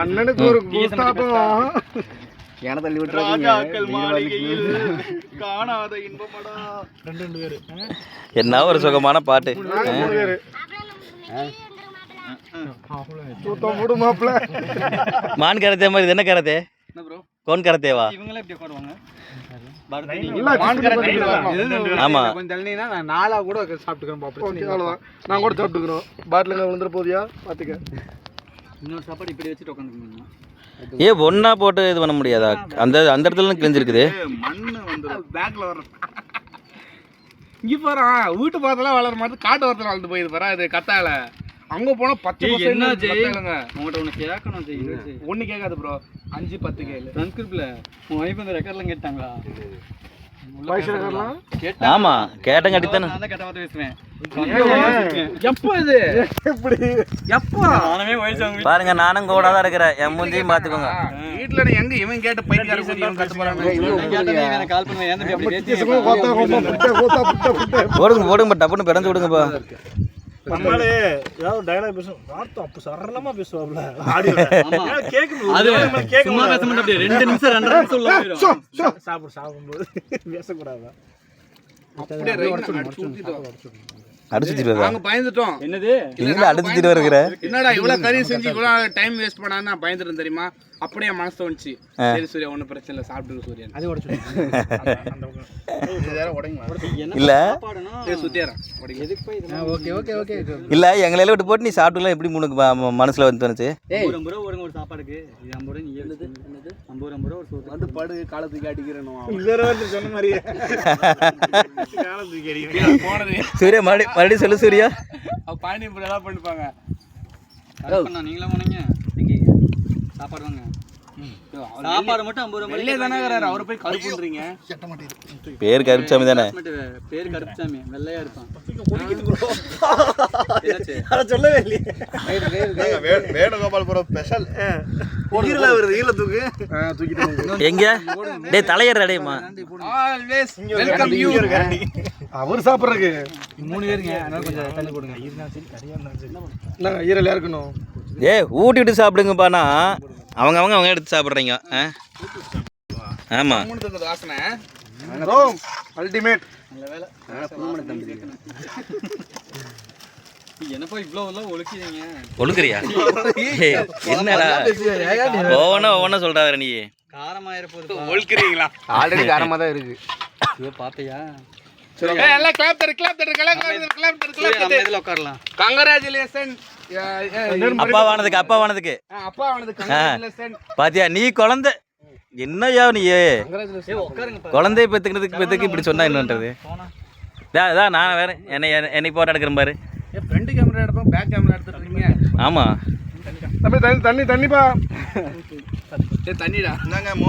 அண்ணனுக்கு ஒரு புஸ்தாபம் ஏன தள்ளி விட்டுறாங்க. காணாத இன்பமடா. ரெண்டு பேரு என்ன ஒரு சுகமான பாட்டு. மான் கரத்தே மாதிரி இது என்ன கரத்தே? கோன் கரத்தேவா? இவங்களே இப்படி உட்காருவாங்க. ஆமா நாளா கூட சாப்பிட்டுக்கிறோம். நான் கூட சாப்பிட்டுக்கிறோம். பாட்டில் விழுந்துற போதியா பாத்துக்க. இன்னொரு சாப்பாடு இப்படி வச்சுட்டு உட்காந்துக்கணும். ஒன்னா போட்டு இது பண்ண முடியாதா? அந்த அந்த இடத்துல கிழிஞ்சிருக்குது. மண்ணு வந்து பேக்ல வர இங்க பாரு. வீட்டு பக்கத்துல வளர மாதிரி காட்டு வரத்துல வளர்ந்து போயிது பாரு. அது கத்தால அங்க போனா 10% என்னாச்சு உங்கள்கிட்ட ஒன்று கேட்கணும். ஒன்று கேட்காது ப்ரோ. 5-10 கேளு. டிரான்ஸ்கிரிப்ட்ல உன் வைஃப் அந்த ரெக்கார்ட்லாம் கேட்டாங்களா? ஆமா கேட்டேன் கட்டித்தானே. நான் கேட்ட வார்த்தை பேசுவேன். எப்போ இது எப்படி எப்போ பாருங்க நானும் கூட தான் இருக்கிறேன். என் மூஞ்சியும் பாத்துக்கோங்க. வீட்டுல எங்க இவன் கேட்ட பைத்தியார கூடி இவன் கத்து போறாங்க. கால் பண்ணுவேன். ஏன் அப்படி பேசி போடுங்க டப்புன்னு பிறந்து விடுங்கப்பா. நம்மளே ஏதாவது டயலாக் பேசுவோம். வார்த்தை அப்ப சரளமா பேசுவாப்ல. ஆடியோல கேட்கும். அது சும்மா பேச மாட்டே. அப்படியே 2 நிமிஷம் 2 நிமிஷம் சொல்லுவாங்க. சாப்பிடும்போது பேசக்கூடாதா? அப்படியே அடிச்சுட்டு நாங்க பயந்துட்டோம். என்னது இல்ல அடிச்சுட்டு வருகிற என்னடா இவ்வளவு கறி செஞ்சு இவ்வளவு டைம் வேஸ்ட் பண்ணா நான் பயந்துட்டேன் தெரியுமா? அப்படியே மனசு தோணுச்சு. சரி சூர்யா ஒன்றும் பிரச்சனை இல்லை சாப்பிட்டு சூரியன் அது உடச்சு இல்ல சுத்தியாரன் ஓகே ஓகே ஓகே இல்ல எங்களையில விட்டு போட்டு நீ சாப்பிட்டுலாம் எப்படி உனக்கு மனசுல வந்து தோணுச்சு? 50 ரூபா ஒரு சாப்பாடுக்கு 50 ரூபா. நீ என்னது 50 ரூபா ஒரு சோறு வந்து படு காலத்துக்கு அடிக்கிறேன் சொன்ன மாதிரியே காலத்துக்கு அடிக்கிறேன் போனது. சூர்யா மறுபடியும் சொல்லு சூர்யா. பானி இப்படி எல்லாம் பண்ணிப்பாங்க. நீங்களா போனீங்க சாப்பாடு வாங்க. சாப்பாடு மட்டும் 50 ரூபா வெள்ளையே தானே இருக்கிறாரு. அவரை போய் கருப்புன்றீங்க. பேர் கருப்புசாமி தானே? பேர் கருப்புசாமி வெள்ளையா இருப்பான். அத சொல்லவே இல்லையே. வேணுகோபால்புரம் ஸ்பெஷல் ஈரல வருது. ஈரல தூக்கிட்டு எங்க டேய் தலையற டேய்மா. Always welcome you. அவர் சாப்பிடுறதுக்கு 3 பேருங்க. அதனால கொஞ்சம் தள்ளி கொடுங்க. ஈரனா சரி கறியா இருந்தாலும் சரி. நான் ஈரல இருக்கணும். ஊட்டி விட்டு சாப்பிடுங்கப்பாண்ணா. அவங்க எடுத்து சாப்பிட்றீங்க. ஆமா வாசனை அல்டிமேட். என்னப்பா இவ்வளோ ஒழுக்கிறீங்க? ஒழுங்குறியா? என்னடா ஒவ்வொன்னா சொல்றாரு நீ. காரமாயிர போது ஒழுக்கிறீங்களா? ஆல்ரெடி காரமா தான் இருக்கு. ஐயோ பாப்பையா? எல்லாம் கிளாப் தட்டு இதுல உட்காரலாம். கங்க்ராச்சுலேஷன் அப்பாவானதுக்கு பாத்தியா நீ குழந்தை என்னையா நீ குழந்தைய பெத்துக்கிறதுக்கு இப்படி சொன்னா என்னன்றது? நான் வேற என்னை போட்டோ எடுக்கிறேன் பாரு. ஃப்ரண்ட் கேமரா எடுப்போம் பேக் கேமரா எடுத்துறீங்க. ஆமா தண்ணி தண்ணிப்பா தண்ணிடா. என்னங்க மோர்